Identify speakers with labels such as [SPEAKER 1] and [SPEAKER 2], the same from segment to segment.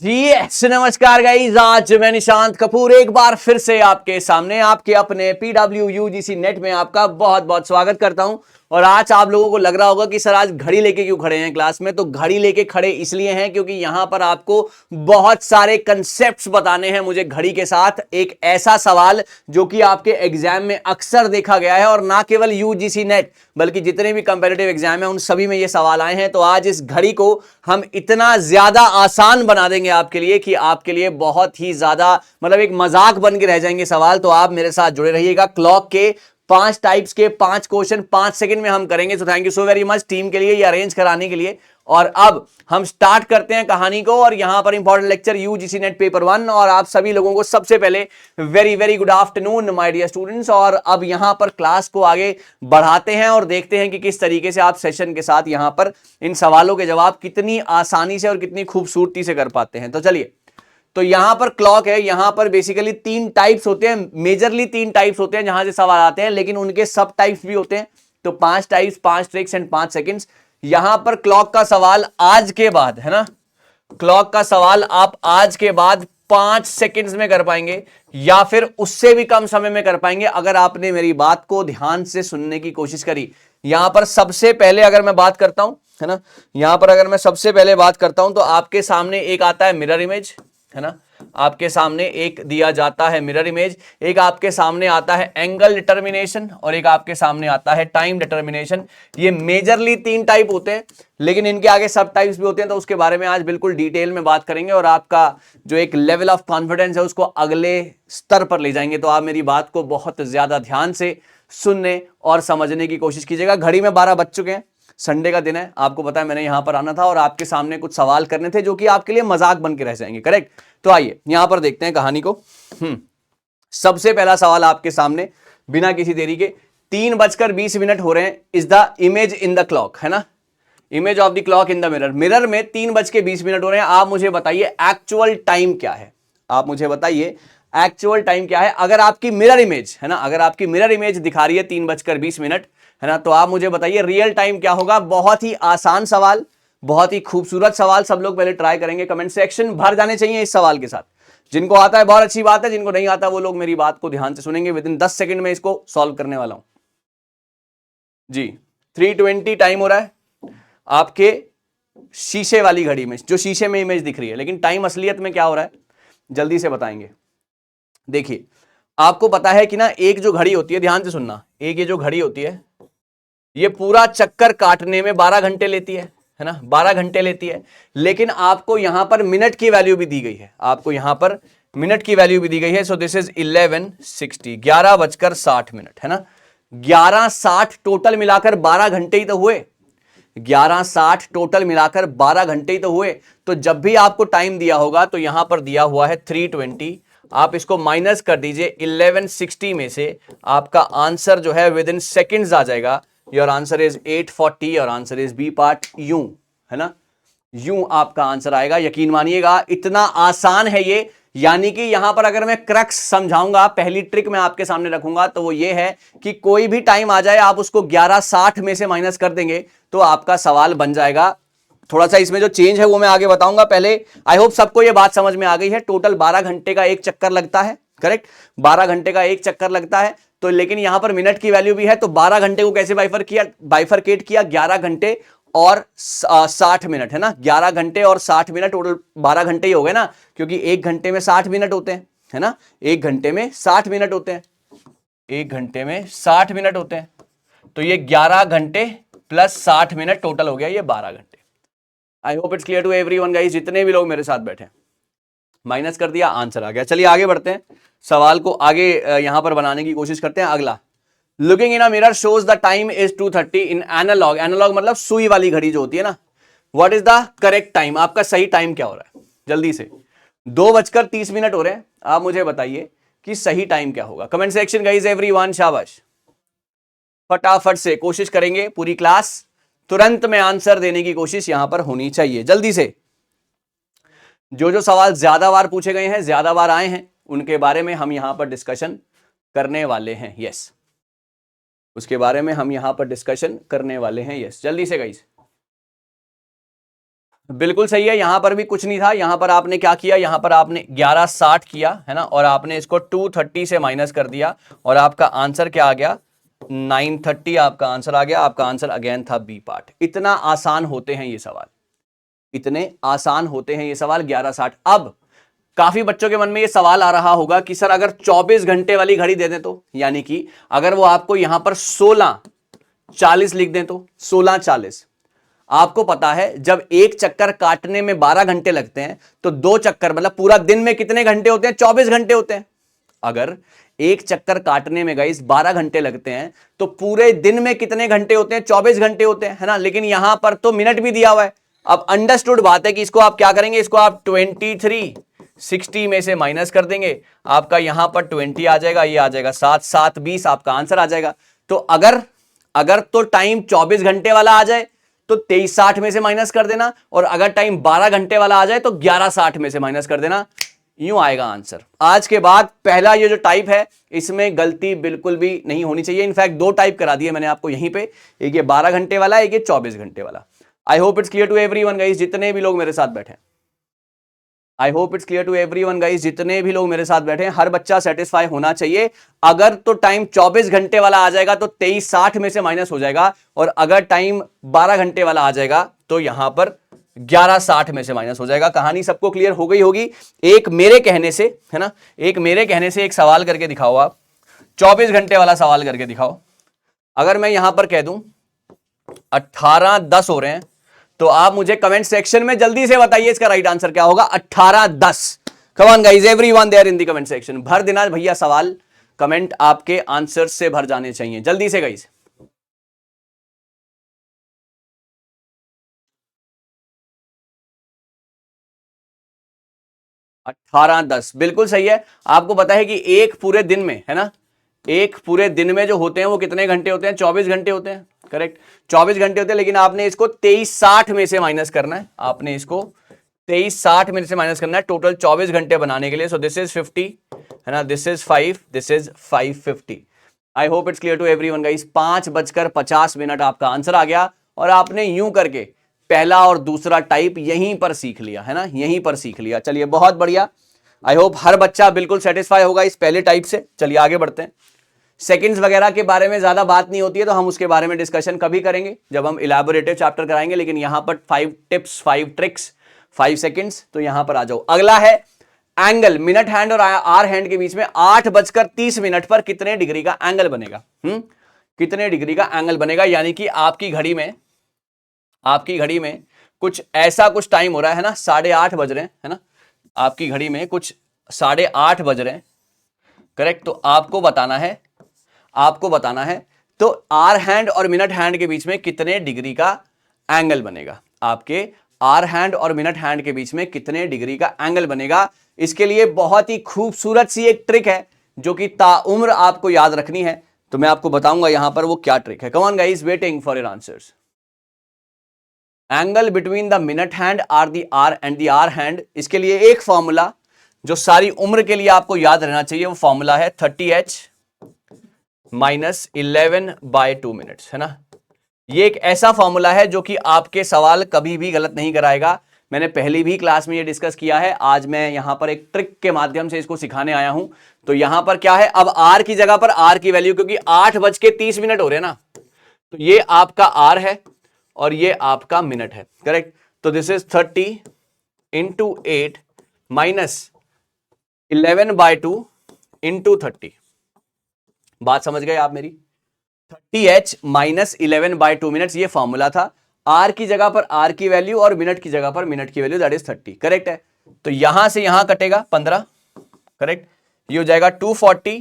[SPEAKER 1] Yes नमस्कार guys, आज मैं निशांत कपूर एक बार फिर से आपके सामने आपके अपने पीडब्ल्यू यूजीसी नेट में आपका बहुत बहुत स्वागत करता हूं। और आज आप लोगों को लग रहा होगा कि सर आज घड़ी लेके क्यों खड़े हैं क्लास में। तो घड़ी लेके खड़े इसलिए हैं क्योंकि यहां पर आपको बहुत सारे कंसेप्ट्स बताने हैं मुझे घड़ी के साथ। एक ऐसा सवाल जो कि आपके एग्जाम में अक्सर देखा गया है, और ना केवल यूजीसी नेट बल्कि जितने भी कंपेटिटिव एग्जाम हैं उन सभी में ये सवाल आए हैं। तो आज इस घड़ी को हम इतना ज्यादा आसान बना देंगे आपके लिए कि आपके लिए बहुत ही ज्यादा मतलब एक मजाक बन के रह जाएंगे सवाल। तो आप मेरे साथ जुड़े रहिएगा। क्लॉक के 5 टाइप्स के 5 क्वेश्चन 5 सेकंड में हम करेंगे। So thank you so very much team के लिए ये अरेंज कराने के लिए। और अब हम स्टार्ट करते हैं कहानी को। और यहां पर important lecture UGC NET paper 1 और आप सभी लोगों को सबसे पहले very very good afternoon my dear students. और अब यहां पर क्लास को आगे बढ़ाते हैं और देखते हैं कि किस तरीके से आप सेशन के साथ यहां पर इन सवालों के जवाब कितनी आसानी से और कितनी खूबसूरती से कर पाते हैं। तो चलिए, तो यहां पर क्लॉक है, यहां पर बेसिकली 3 टाइप्स होते हैं, मेजरली 3 टाइप्स होते हैं जहां से सवाल आते हैं, लेकिन उनके सब टाइप्स भी होते हैं। तो 5 टाइप्स, 5 ट्रिक्स एंड 5 सेकंड्स। यहां पर क्लॉक का सवाल आज के बाद है ना, क्लॉक का सवाल आप आज के बाद 5 सेकंड्स में कर पाएंगे या फिर उससे भी कम समय में कर पाएंगे अगर आपने मेरी बात को ध्यान से सुनने की कोशिश करी। यहां पर सबसे पहले अगर मैं बात करता हूं है ना, यहां पर अगर मैं सबसे पहले बात करता हूं तो आपके सामने एक आता है मिरर इमेज है ना, आपके सामने एक दिया जाता है मिरर इमेज, एक आपके सामने आता है एंगल डिटर्मिनेशन और एक आपके सामने आता है टाइम डिटर्मिनेशन। ये मेजरली 3 टाइप होते हैं, लेकिन इनके आगे सब टाइप्स भी होते हैं। तो उसके बारे में आज बिल्कुल डिटेल में बात करेंगे और आपका जो एक लेवल ऑफ कॉन्फिडेंस है उसको अगले स्तर पर ले जाएंगे। तो आप मेरी बात को बहुत ज्यादा ध्यान से सुनने और समझने की कोशिश कीजिएगा। घड़ी में 12 बज चुके हैं, संडे का दिन है, आपको पता है मैंने यहां पर आना था और आपके सामने कुछ सवाल करने थे जो कि आपके लिए मजाक बन के रह जाएंगे। करेक्ट? तो आइए यहां पर देखते हैं कहानी को। सबसे पहला सवाल आपके सामने बिना किसी देरी के, 3:20 हो रहे हैं, is the image in the clock है ना, image of the clock in the mirror. Mirror में 3:20 हो रहे हैं। आप मुझे बताइए एक्चुअल टाइम क्या है, आप मुझे बताइए एक्चुअल टाइम क्या है। अगर आपकी मिरर इमेज है ना, अगर आपकी मिरर इमेज दिखा रही है 3:20 है ना, तो आप मुझे बताइए रियल टाइम क्या होगा। बहुत ही आसान सवाल, बहुत ही खूबसूरत सवाल। सब लोग पहले ट्राई करेंगे, कमेंट सेक्शन भर जाने चाहिए इस सवाल के साथ। जिनको आता है बहुत अच्छी बात है, जिनको नहीं आता वो लोग मेरी बात को ध्यान से सुनेंगे। विद इन 10 सेकंड में इसको सॉल्व करने वाला हूं जी। 3:20 टाइम हो रहा है आपके शीशे वाली घड़ी में, जो शीशे में इमेज दिख रही है, लेकिन टाइम असलियत में क्या हो रहा है जल्दी से बताएंगे। देखिए, आपको पता है कि ना एक जो घड़ी होती है, ध्यान से सुनना, एक ये जो घड़ी होती है ये पूरा चक्कर काटने में 12 घंटे लेती है ना, 12 घंटे लेती है। लेकिन आपको यहां पर मिनट की वैल्यू भी दी गई है, आपको यहां पर मिनट की वैल्यू भी दी गई है। सो दिस इज 11:60, 11:60 है ना। 11:60 टोटल मिलाकर 12 घंटे ही तो हुए, 11:60 टोटल मिलाकर 12 घंटे ही तो हुए। तो जब भी आपको टाइम दिया होगा तो यहां पर दिया हुआ है 3:20, आप इसको माइनस कर दीजिए 11:60 में से, आपका आंसर जो है विद इन सेकेंड्स आ जाएगा। योर आंसर इज 8:40, और आंसर इज बी पार्ट यूं है ना, यूं आपका आंसर आएगा। यकीन मानिएगा इतना आसान है ये। यानी कि यहां पर अगर मैं क्रक्स समझाऊंगा, पहली ट्रिक मैं आपके सामने रखूंगा तो वो ये है कि कोई भी टाइम आ जाए आप उसको 11:60 में से माइनस कर देंगे तो आपका सवाल बन जाएगा। थोड़ा सा इसमें जो चेंज है वो मैं आगे बताऊंगा। पहले आई होप सबको ये बात समझ में आ गई है। टोटल 12 घंटे का एक चक्कर लगता है, करेक्ट, 12 घंटे का एक चक्कर लगता है। तो लेकिन यहां पर मिनट की वैल्यू भी है, तो 12 घंटे को कैसे बाइफरकेट किया, 11 घंटे और 60 मिनट है ना, 11 घंटे और 60 मिनट, टोटल 12 घंटे ही हो गए ना, क्योंकि एक घंटे में 60 मिनट होते हैं है ना, एक घंटे में 60 मिनट होते हैं, एक घंटे में 60 मिनट होते हैं। तो ये 11 घंटे प्लस 60 मिनट टोटल हो गया ये 12 घंटे। I hope it's clear to everyone guys, जितने भी लोग मेरे साथ बैठे हैं। माइनस कर दिया, आंसर आ गया। चलिए आगे बढ़ते हैं, सवाल को आगे यहां पर बनाने की कोशिश करते हैं। अगला, looking in a mirror shows the time is 2:30 in analog, analog मतलब सुई वाली घड़ी जो होती है ना। What is the correct time, आपका सही टाइम क्या हो रहा है जल्दी से। 2:30 हो रहे हैं, आप मुझे बताइए कि सही टाइम क्या होगा। कमेंट सेक्शन गाइस एवरीवन, शाबाश, फटाफट से कोशिश करेंगे। पूरी क्लास तुरंत में आंसर देने की कोशिश यहां पर होनी चाहिए, जल्दी से। जो जो सवाल ज्यादा बार पूछे गए हैं, ज्यादा बार आए हैं, उनके बारे में हम यहां पर डिस्कशन करने वाले हैं। यस, उसके बारे में हम यहां पर डिस्कशन करने वाले हैं। यस, जल्दी से गाइस। बिल्कुल सही है, यहां पर भी कुछ नहीं था। यहां पर आपने क्या किया, यहां पर आपने 1160 किया है ना, और आपने इसको 230 से माइनस कर दिया और आपका आंसर क्या आ गया, 930 आपका आंसर आ गया। आपका आंसर अगेन था बी पार्ट। इतना आसान होते हैं ये सवाल, इतने आसान होते हैं ये सवाल 1160। अब काफी बच्चों के मन में ये सवाल आ रहा होगा कि सर अगर 24 घंटे वाली घड़ी दे दें तो, यानी कि अगर वो आपको यहां पर 16:40 लिख दें तो 16:40। आपको पता है जब एक चक्कर काटने में 12 घंटे लगते हैं तो दो चक्कर मतलब पूरा दिन में कितने घंटे होते हैं, 24 घंटे होते हैं। अगर एक चक्कर काटने में गाइस 12 घंटे लगते हैं तो पूरे दिन में कितने घंटे होते हैं, 24 घंटे होते हैं, है ना। लेकिन यहां पर तो मिनट भी दिया हुआ है। अब अंडरस्टूड बात है कि इसको आप क्या करेंगे, इसको आप 2360 में से माइनस कर देंगे, आपका यहां पर 20 आ जाएगा, ये आ जाएगा 7 7 20, आपका आंसर आ जाएगा। तो अगर अगर तो टाइम 24 घंटे वाला आ जाए तो 2360 में से माइनस कर देना, और अगर टाइम 12 घंटे वाला आ जाए तो 1160 में से माइनस कर देना, यूं आएगा आंसर। आज के बाद पहला ये जो टाइप है इसमें गलती बिल्कुल भी नहीं होनी चाहिए। इनफैक्ट दो टाइप करा दिए मैंने आपको यहीं पे, एक ये 12 घंटे वाला, एक ये 24 घंटे वाला। I hope it's clear to everyone guys, जितने भी लोग मेरे साथ बैठे। I hope it's clear to everyone guys, जितने भी लोग मेरे साथ बैठे हैं, हर बच्चा सेटिस्फाई होना चाहिए। अगर तो टाइम 24 घंटे वाला आ जाएगा तो 2360 में से माइनस हो जाएगा, और अगर टाइम 12 घंटे वाला आ जाएगा तो यहां पर 1160 में से माइनस हो जाएगा। कहानी सबको क्लियर हो गई होगी। एक मेरे कहने से, है ना, एक मेरे कहने से एक सवाल करके दिखाओ आप, 24 घंटे वाला सवाल करके दिखाओ। अगर मैं यहां पर कह दूं 18:10 हो रहे हैं तो आप मुझे कमेंट सेक्शन में जल्दी से बताइए इसका राइट आंसर क्या होगा। 18:10। Come on guys, everyone there in the comment section. भर देना भैया सवाल, कमेंट आपके आंसर से भर जाने चाहिए जल्दी से गाइस। 18:10 बिल्कुल सही है। आपको पता है कि एक पूरे दिन में, है ना, एक पूरे दिन में जो होते हैं वो कितने घंटे होते हैं, 24 घंटे होते हैं। करेक्ट, 24 घंटे होते हैं, लेकिन आपने इसको 2360 में से माइनस करना है। आपने इसको 2360 में से माइनस करना है टोटल 24 घंटे बनाने के लिए। सो दिस इज 50, है ना, this is 5, this is 550। I hope it's clear to everyone guys. 5:50 आपका आंसर आ गया, और आपने यूं करके पहला और दूसरा टाइप यहीं पर सीख लिया, है ना, यहीं पर सीख लिया। चलिए बहुत बढ़िया। आई होप हर बच्चा बिल्कुल सेटिस्फाई होगा इस पहले टाइप से। चलिए आगे बढ़ते हैं। सेकंड्स वगैरह के बारे में ज्यादा बात नहीं होती है, तो हम उसके बारे में डिस्कशन कभी करेंगे जब हम इलैबोरेटिव चैप्टर कराएंगे। लेकिन यहां पर 5 टिप्स, 5 ट्रिक्स, 5 सेकंड्स, तो यहां पर आ जाओ। अगला है एंगल। मिनट हैंड और आर हैंड के बीच में 8:30 पर कितने डिग्री का एंगल बनेगा। कितने डिग्री का एंगल बनेगा, यानी कि आपकी घड़ी में कुछ ऐसा कुछ टाइम हो रहा है ना, 8:30 बज रहे हैं, है ना, आपकी घड़ी में कुछ 8:30 बज रहे हैं। करेक्ट, तो आपको बताना है तो आर हैंड और मिनट हैंड के बीच में कितने डिग्री का एंगल बनेगा। आपके आर हैंड और मिनट हैंड के बीच में कितने डिग्री का एंगल बनेगा। इसके लिए बहुत ही खूबसूरत सी एक ट्रिक है जो कि ताउम्र आपको याद रखनी है। तो मैं आपको बताऊंगा यहां पर वो क्या ट्रिक है। Come on guys, waiting for your answers. Angle between the minute hand or the hour and the hour hand, इसके लिए एक फॉर्मूला जो सारी उम्र के लिए आपको याद रहना चाहिए, वो फॉर्मूला है 30h माइनस 11/2 मिनट्स, है ना। ये एक ऐसा फॉर्मूला है जो कि आपके सवाल कभी भी गलत नहीं कराएगा। मैंने पहली भी क्लास में ये डिस्कस किया है, आज मैं यहां पर एक ट्रिक के माध्यम से इसको सिखाने आया हूं। तो यहां पर क्या है, अब आर की जगह पर आर की वैल्यू, क्योंकि 8:30 हो रहे हैं ना, तो ये आपका आर है और ये आपका मिनट है। करेक्ट, तो this is 30 into 8 minus 11/2 into 30। बात समझ गए आप मेरी। 30h माइनस 11/2 मिनट्स, ये फॉर्मूला था। आर की जगह पर आर की वैल्यू और मिनट की जगह पर मिनट की वैल्यू, दैट इज 30। करेक्ट है, तो यहां से यहां कटेगा 15। करेक्ट, ये हो जाएगा 240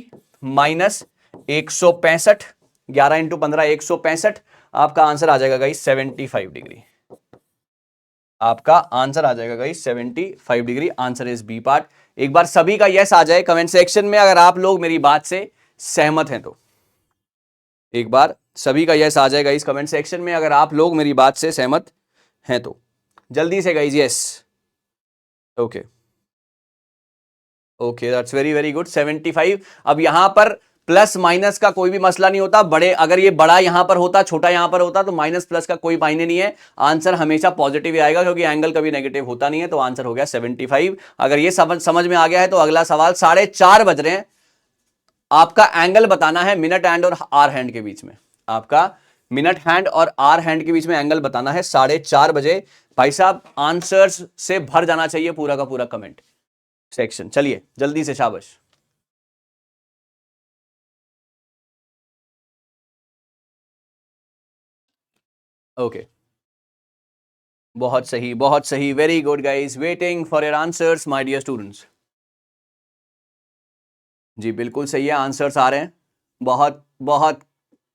[SPEAKER 1] माइनस 165, 11 इंटू 15 165। आपका आंसर आ जाएगा गाइस 75 डिग्री। आपका आंसर आ जाएगा guys 75 degree. Answer is B part. एक बार सभी का यस आ जाए कमेंट सेक्शन में अगर आप लोग मेरी बात से सहमत हैं तो। एक बार सभी का यस आ जाएगा इस कमेंट सेक्शन में अगर आप लोग मेरी बात से सहमत हैं तो। जल्दी से guys yes. Okay okay, that's very very good. 75। अब यहां पर प्लस माइनस का कोई भी मसला नहीं होता, बड़े अगर ये बड़ा यहां पर होता छोटा यहां पर होता तो माइनस प्लस का कोई मायने नहीं है, आंसर हमेशा पॉजिटिव ही आएगा क्योंकि एंगल कभी नेगेटिव होता नहीं है। तो आंसर हो गया 75। अगर ये समझ में आ गया है तो अगला सवाल, 4:30 बज रहे हैं, आपका एंगल बताना है मिनट हैंड और आर हैंड के बीच में, आपका मिनट हैंड और आर हैंड के बीच में एंगल बताना है 4:30 बजे। भाई साहब आंसर्स से भर जाना चाहिए पूरा का पूरा कमेंट सेक्शन। चलिए जल्दी से, शाबाश। ओके, बहुत सही, very good guys, waiting for your answers my dear students. जी बिल्कुल सही है, आंसर्स आ रहे हैं, बहुत बहुत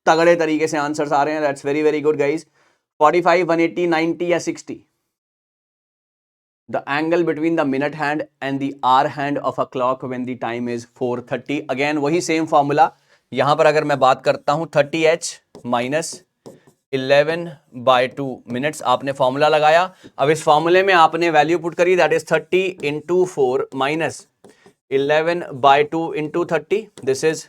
[SPEAKER 1] तगड़े तरीके से आंसर्स आ रहे हैं, that's very very good guys. 45, 180, 90 या 60? The angle between the minute hand and the hour hand of a clock when the time is 4:30. Again वही सेम फॉर्मूला, यहां पर अगर मैं बात करता हूं 30h माइनस 11/2 मिनट्स, आपने फॉर्मूला लगाया। अब इस फॉर्मूले में आपने वैल्यू पुट करी, that is 30 into 4 minus 11/2 into 30, this is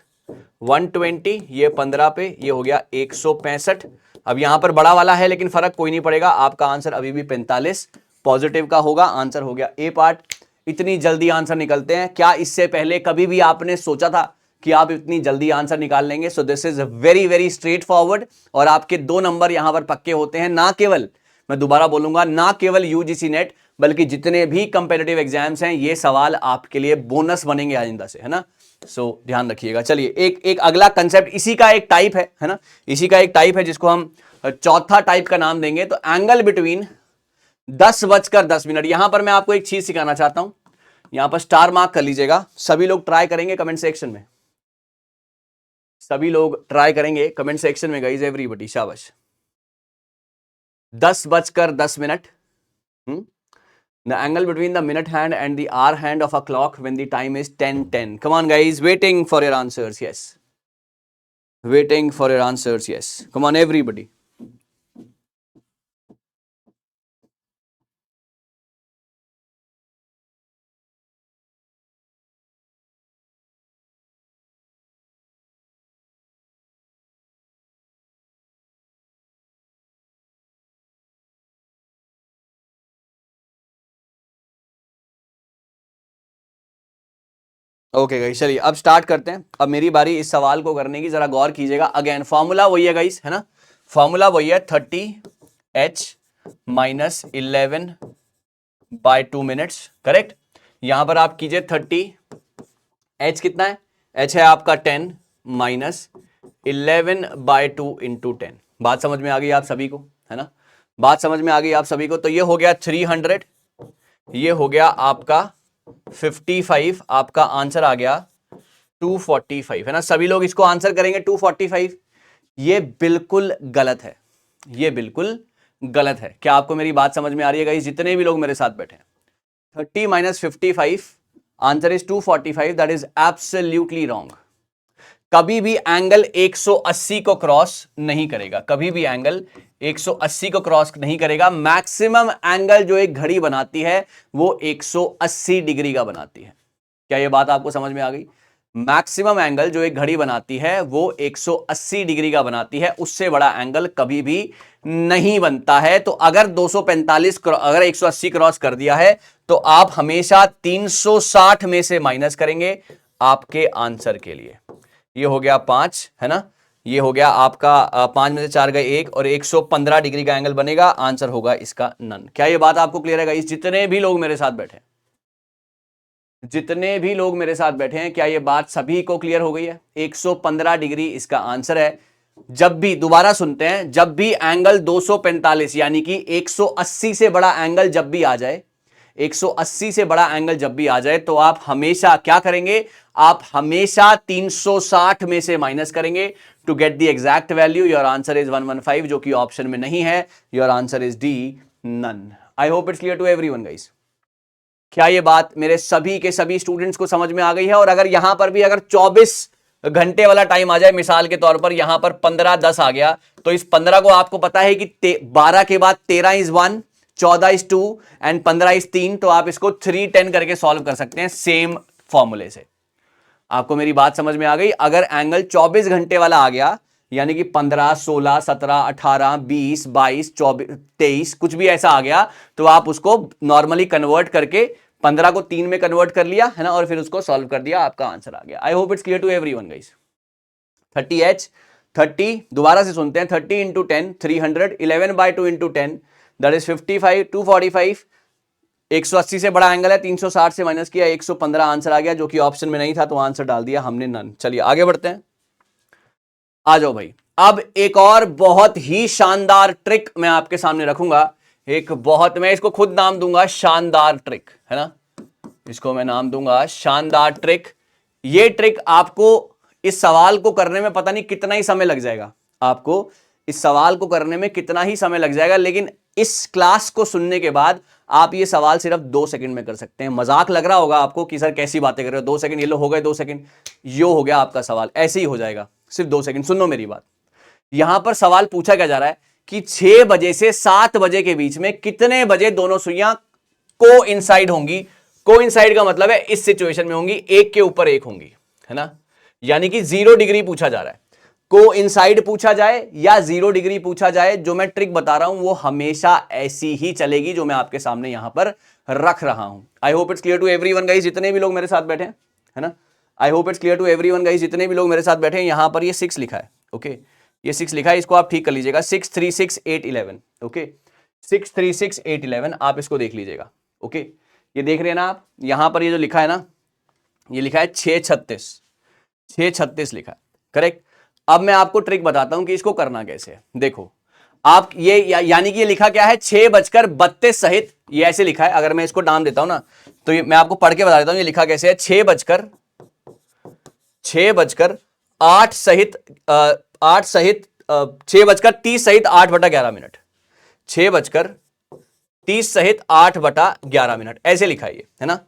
[SPEAKER 1] 120, ये 15 पे, ये हो गया 165। अब यहां पर बड़ा वाला है लेकिन फर्क कोई नहीं पड़ेगा, आपका आंसर अभी भी 45 पॉजिटिव का होगा। आंसर हो गया ए पार्ट। इतनी जल्दी आंसर निकलते हैं, क्या इससे पहले कभी भी आपने सोचा था कि आप इतनी जल्दी आंसर निकाल लेंगे? So this is very very straight forward, और आपके 2 नंबर यहां पर पक्के होते हैं। ना केवल, मैं दोबारा बोलूंगा, ना केवल यूजीसी नेट बल्कि जितने भी कंपेटिटिव एग्जाम्स हैं, ये सवाल आपके लिए बोनस बनेंगे आइंदा से, है ना। सो ध्यान रखिएगा। चलिए एक अगला कंसेप्ट, इसी का एक टाइप है ना, इसी का एक टाइप है जिसको हम चौथा टाइप का नाम देंगे। तो एंगल बिटवीन 10:10। यहां पर मैं आपको एक चीज सिखाना चाहता हूं, यहां पर स्टार मार्क कर लीजिएगा। सभी लोग ट्राई करेंगे कमेंट सेक्शन में, सभी लोग ट्राई करेंगे कमेंट सेक्शन में गाइस, एवरीबॉडी, शाबाश। 10:10। The angle between the minute hand and the hour hand of a clock when the time is 10:10. Come on guys, waiting for your answers. Yes, waiting for your answers. Yes, come on everybody. Okay guys, चलिए अब start करते हैं। अब मेरी बारी इस सवाल को करने की, जरा गौर कीजिएगा। अगेन फॉर्मूला वही है गाइस, है ना, फॉर्मूला वही है, 30h माइनस 11/2 मिनट्स, करेक्ट। यहां पर आप कीजिए 30h कितना है, h है आपका 10 माइनस 11/2 इंटू 10। बात समझ में आ गई आप सभी को, है ना, बात समझ में आ गई आप सभी को। तो ये हो गया 300, ये हो गया आपका 55, आपका आंसर आ गया 245, है ना। सभी लोग इसको आंसर करेंगे 245। ये बिल्कुल गलत है, ये बिल्कुल गलत है। क्या आपको मेरी बात समझ में आ रही है गाइस, जितने भी लोग मेरे साथ बैठे हैं? 30 minus 55, answer is 245, that is absolutely wrong. कभी भी एंगल 180 को क्रॉस नहीं करेगा, कभी भी एंगल 180 को क्रॉस नहीं करेगा। मैक्सिमम एंगल जो एक घड़ी बनाती है वो 180 डिग्री का बनाती है। क्या ये बात आपको समझ में आ गई? मैक्सिमम एंगल जो एक घड़ी बनाती है वो 180 डिग्री का बनाती है, उससे बड़ा एंगल कभी भी नहीं बनता है। तो अगर 245 अगर 180 क्रॉस कर दिया है तो आप हमेशा 360 में से माइनस करेंगे आपके आंसर के लिए। ये हो गया 5, है ना, ये हो गया आपका 5 में से 4 गए 1, और 115 डिग्री का एंगल बनेगा। आंसर होगा इसका नन। क्या ये बात आपको क्लियर है गाइस? जितने भी लोग मेरे साथ बैठे हैं, जितने भी लोग मेरे साथ बैठे हैं, क्या ये बात सभी को क्लियर हो गई है? 115 डिग्री इसका आंसर है। जब भी, दोबारा सुनते हैं, जब भी एंगल 245 यानी कि 180 से बड़ा एंगल जब भी आ जाए, 180 से बड़ा एंगल जब भी आ जाए, तो आप हमेशा क्या करेंगे? आप हमेशा 360 में से माइनस करेंगे to get the exact value. Your answer is 115, जो कि ऑप्शन में नहीं है। Your answer is D, none. I hope it's clear to everyone guys. क्या ये बात मेरे सभी के सभी स्टूडेंट्स को समझ में आ गई है? और अगर यहां पर भी अगर 24 घंटे वाला टाइम आ जाए, मिसाल के तौर पर यहां पर 15:10 आ गया, तो इस 15 को आपको पता है कि 12 के बाद 13 इज 1, 14 इज 2 एंड 15 इज 3, तो आप इसको 310 करके सॉल्व कर सकते हैं सेम फॉर्मूले से। आपको मेरी बात समझ में आ गई? अगर एंगल 24 घंटे वाला आ गया, यानी कि 15, 16, 17, 18, 20, 22, 24, 23 कुछ भी ऐसा आ गया, तो आप उसको नॉर्मली कन्वर्ट करके 15 को 3 में कन्वर्ट कर लिया है ना, और फिर उसको सॉल्व कर दिया, आपका आंसर आ गया। I hope it's clear to everyone guys. 30H 30 दोबारा से सुनते हैं, 30 into 10 300, 11 by 2 into 10 that is 55, 245, 180 से बड़ा एंगल है, 360 से माइनस किया 115 आंसर आ गया, जो कि ऑप्शन में नहीं था, तो आंसर डाल दिया हमने नन। चलिए आगे बढ़ते हैं, आ जाओ भाई। अब एक और बहुत ही शानदार ट्रिक मैं आपके सामने रखूंगा, एक बहुत, मैं इसको खुद नाम दूंगा शानदार ट्रिक, है ना, इसको मैं नाम दूंगा शानदार ट्रिक। ये ट्रिक आपको इस सवाल को करने में पता नहीं कितना ही समय लग जाएगा, आपको इस सवाल को करने में कितना ही समय लग जाएगा, लेकिन इस क्लास को सुनने के बाद आप ये सवाल सिर्फ 2 सेकंड में कर सकते हैं। मजाक लग रहा होगा आपको कि सर कैसी बातें कर रहे हो, 2 सेकंड, ये लो हो गए 2 सेकंड, यो हो गया आपका सवाल, ऐसे ही हो जाएगा, सिर्फ 2 सेकंड। सुनो मेरी बात, यहां पर सवाल पूछा क्या जा रहा है कि 6 बजे से 7 बजे के बीच में कितने बजे दोनों सुइयां को इंसाइड होंगी। को इंसाइड का मतलब है इस सिचुएशन में होंगी, एक के ऊपर एक होंगी, है ना, यानी कि 0 डिग्री पूछा जा रहा है। को इंसाइड पूछा जाए या 0 डिग्री पूछा जाए, जो मैं ट्रिक बता रहा हूं वो हमेशा ऐसी ही चलेगी, जो मैं आपके सामने यहां पर रख रहा हूं। I hope it's clear to everyone guys, जितने भी लोग मेरे साथ बैठे हैं, है ना, I hope it's clear to everyone guys, जितने भी लोग मेरे साथ बैठे हैं। यहां पर ये 6 लिखा है, ओके, ये 6 लिखा है, इसको आप ठीक कर लीजिएगा, 6 3 6 8 11, ओके, 6 3 6 8 11, आप इसको देख लीजिएगा, ओके, ये देख रहे हैं ना आप, यहां पर ये जो लिखा है ना, ये लिखा है 6:36 लिखा है, करेक्ट। अब मैं आपको ट्रिक बताता हूं कि इसको करना कैसे है। देखो आप ये यानी कि ये लिखा क्या है, 6:32 सहित, ये ऐसे लिखा है। अगर मैं इसको नाम देता हूं ना, तो ये मैं आपको पढ़ के बता देता हूं ये लिखा कैसे है, 6:8 सहित 6:30 सहित 8/11 मिनट, 6:30 सहित 8/11 मिनट, ऐसे लिखा है ना,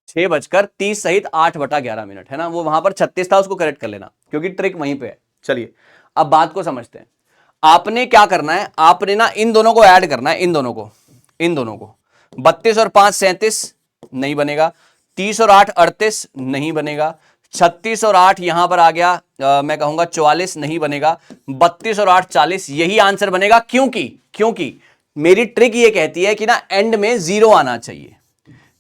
[SPEAKER 1] 6:30 सहित 8/11 मिनट, है ना, वो वहां पर 36 था, उसको करेक्ट कर लेना क्योंकि ट्रिक वहीं पे है। चलिए अब बात को समझते हैं। आपने क्या करना है, आपने ना इन दोनों को ऐड करना है, इन दोनों को 32 और 5 37 नहीं बनेगा, 30 और 8 38 नहीं बनेगा, 36 और 8 यहां पर आ गया, मैं कहूंगा 44 नहीं बनेगा, 32 और 8 40, यही आंसर बनेगा। क्योंकि मेरी ट्रिक ये कहती है कि ना एंड में 0 आना चाहिए,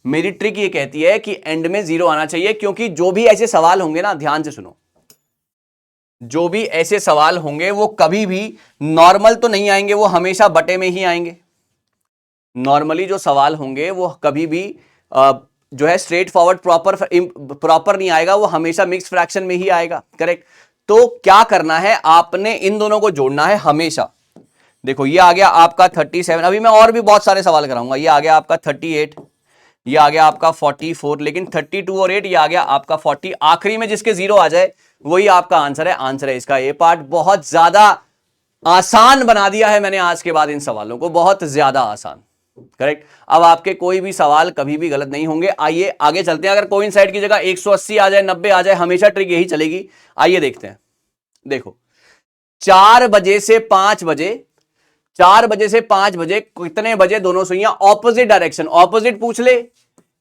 [SPEAKER 1] मेरी ट्रिक ये कहती है कि एंड में 0 आना चाहिए, क्योंकि जो भी ऐसे सवाल होंगे ना, ध्यान से सुनो, जो भी ऐसे सवाल होंगे वो कभी भी नॉर्मल तो नहीं आएंगे, वो हमेशा बटे में ही आएंगे। नॉर्मली जो सवाल होंगे वो कभी भी जो है स्ट्रेट फॉरवर्ड प्रॉपर नहीं आएगा, वो हमेशा मिक्स फ्रैक्शन में ही आएगा, करेक्ट। तो क्या करना है, आपने इन दोनों को जोड़ना है हमेशा। देखो ये आ गया आपका 37, अभी मैं और भी बहुत सारे सवाल कराऊंगा, ये आ गया आपका 38, ये आ गया आपका 44, लेकिन 32 और 8 ये आ गया आपका 40, आखिरी में जिसके 0 आ जाए वही आपका आंसर है। आंसर है इसका ए पार्ट। बहुत ज्यादा आसान बना दिया है मैंने आज के बाद इन सवालों को, बहुत ज्यादा आसान, करेक्ट। अब आपके कोई भी सवाल कभी भी गलत नहीं होंगे। आइए आगे चलते हैं। अगर कोइंसाइड की जगह 180 आ जाए, 90 आ जाए, हमेशा ट्रिक यही चलेगी। आइए देखते हैं। देखो 4 बजे से 5 बजे, 4 बजे से 5 बजे कितने बजे दोनों सुइयां ऑपोजिट डायरेक्शन, ऑपोजिट पूछ ले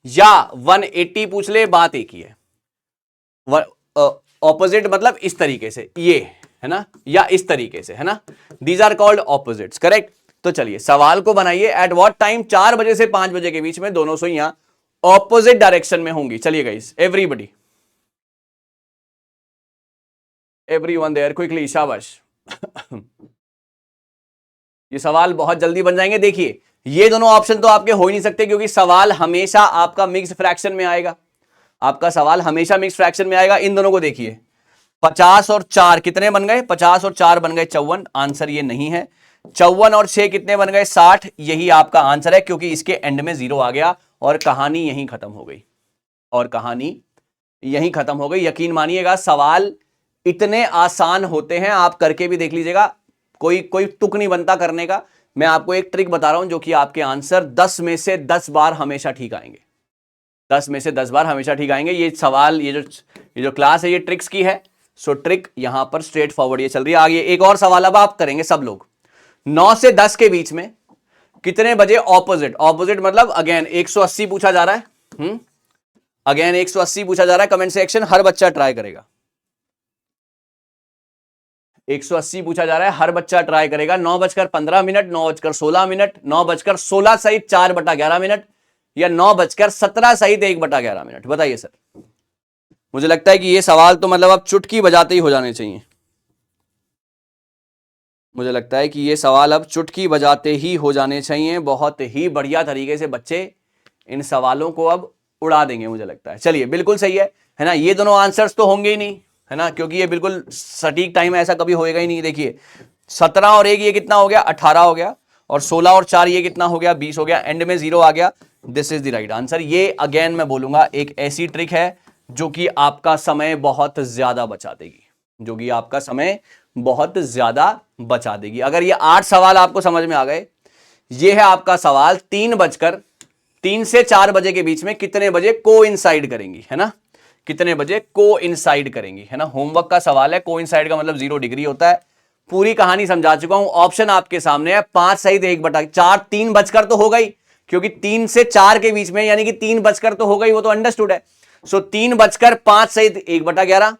[SPEAKER 1] या 180 पूछ ले, बात एक ही है। ऑपोजिट मतलब इस तरीके से, ये है ना, या इस तरीके से, है ना, these are called opposites, correct. तो चलिए सवाल को बनाइए। एट व्हाट टाइम, 4 बजे से 5 बजे के बीच में दोनों सुइयां ऑपोजिट डायरेक्शन में होंगी। चलिए guys, everybody, everyone there, quickly, शाबाश। ये सवाल बहुत जल्दी बन जाएंगे। देखिए ये दोनों ऑप्शन तो आपके हो ही नहीं सकते, क्योंकि सवाल हमेशा आपका मिक्स फ्रैक्शन में आएगा, आपका सवाल हमेशा मिक्स फ्रैक्शन में आएगा। इन दोनों को देखिए, 50 और 4 कितने बन गए, 50 और 4 बन गए 54, आंसर ये नहीं है। 54 और 6 कितने बन गए, 60, यही आपका आंसर है, क्योंकि इसके एंड में 0 आ गया और कहानी यहीं खत्म हो गई, और कहानी यहीं खत्म हो गई। यकीन मानिएगा सवाल इतने आसान होते हैं, आप करके भी देख लीजिएगा, कोई तुक नहीं बनता करने का। मैं आपको एक ट्रिक बता रहा हूं जो कि आपके आंसर 10 में से 10 बार हमेशा ठीक आएंगे, 10 में से 10 बार हमेशा ठीक आएंगे। ये सवाल, ये जो क्लास है ये ट्रिक्स की है, सो ट्रिक यहां पर स्ट्रेट फॉरवर्ड ये चल रही है। आगे एक और सवाल अब आप करेंगे सब लोग। 9 से 10 के बीच में कितने बजे ऑपोजिट, ऑपोजिट मतलब अगेन 180 पूछा जा रहा है। अगेन 180 पूछा जा रहा है, कमेंट सेक्शन हर बच्चा ट्राई करेगा। 180 पूछा जा रहा है, हर बच्चा ट्राई करेगा। 9:15, 9:16, 9:16 सहित 4/11 मिनट, या 9:17 सहित 1/11 मिनट। बताइए सर। मुझे लगता है कि ये सवाल तो मतलब अब चुटकी बजाते ही हो जाने चाहिए। मुझे लगता है कि ये सवाल अब चुटकी बजाते ही हो जाने चाहिए। बहुत ही बढ़िया तरीके से बच्चे इन सवालों को अब उड़ा देंगे मुझे लगता है। चलिए बिल्कुल सही है ना। ये दोनों आंसर्स तो होंगे ही नहीं, है ना, क्योंकि ये बिल्कुल सटीक टाइम ऐसा कभी होएगा ही नहीं। देखिए 17 और 1 ये कितना हो गया, 18 हो गया, और 16 और 4 ये कितना हो गया, 20 हो गया, एंड में 0 आ गया। This is the right answer. ये अगेन मैं बोलूंगा एक ऐसी ट्रिक है जो कि आपका समय बहुत ज्यादा बचा देगी, जो कि आपका समय बहुत ज्यादा बचा देगी। अगर ये 8 सवाल आपको समझ में आ गए, ये है आपका सवाल 3 से 4 बजे के बीच में कितने बजे को इंसाइड करेंगी, है ना, कितने बजे को इंसाइड करेंगी, है ना। होमवर्क का सवाल है, को इंसाइड का मतलब 0 डिग्री होता है। पूरी कहानी समझा चुका हूं, ऑप्शन आपके सामने है। 5 सहित 1/4, 3 बजकर तो हो गई, क्योंकि 3 से 4 के बीच में यानी कि 3 बजकर तो हो गई, वो तो अंडरस्टूड है। सो 3:05 सहित 1/11,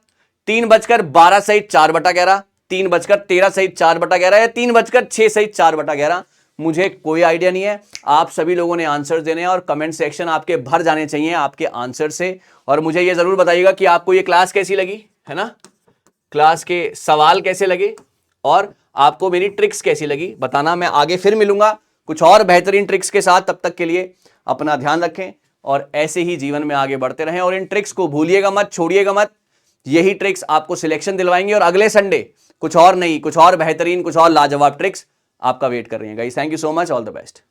[SPEAKER 1] 3:12 सहित 4/11, 3:13 सहित 4/11, या 3:06 सहित 4/11। मुझे कोई आइडिया नहीं है। आप सभी लोगों ने आंसर देने हैं और कमेंट सेक्शन आपके भर जाने चाहिए आपके आंसर से। और मुझे ये जरूर बताइएगा कि आपको ये क्लास कैसी लगी, है ना, क्लास के सवाल कैसे लगे और आपको मेरी ट्रिक्स कैसी लगी बताना। मैं आगे फिर मिलूंगा कुछ और बेहतरीन ट्रिक्स के साथ। तब तक के लिए अपना ध्यान रखें और ऐसे ही जीवन में आगे बढ़ते रहें। और इन ट्रिक्स को भूलिएगा मत, छोड़िएगा मत। यही ट्रिक्स आपको सिलेक्शन दिलवाएंगे और अगले संडे कुछ और नई, कुछ और बेहतरीन, कुछ और लाजवाब ट्रिक्स आपका वेट कर रही हैं guys. Thank you so much, all the best.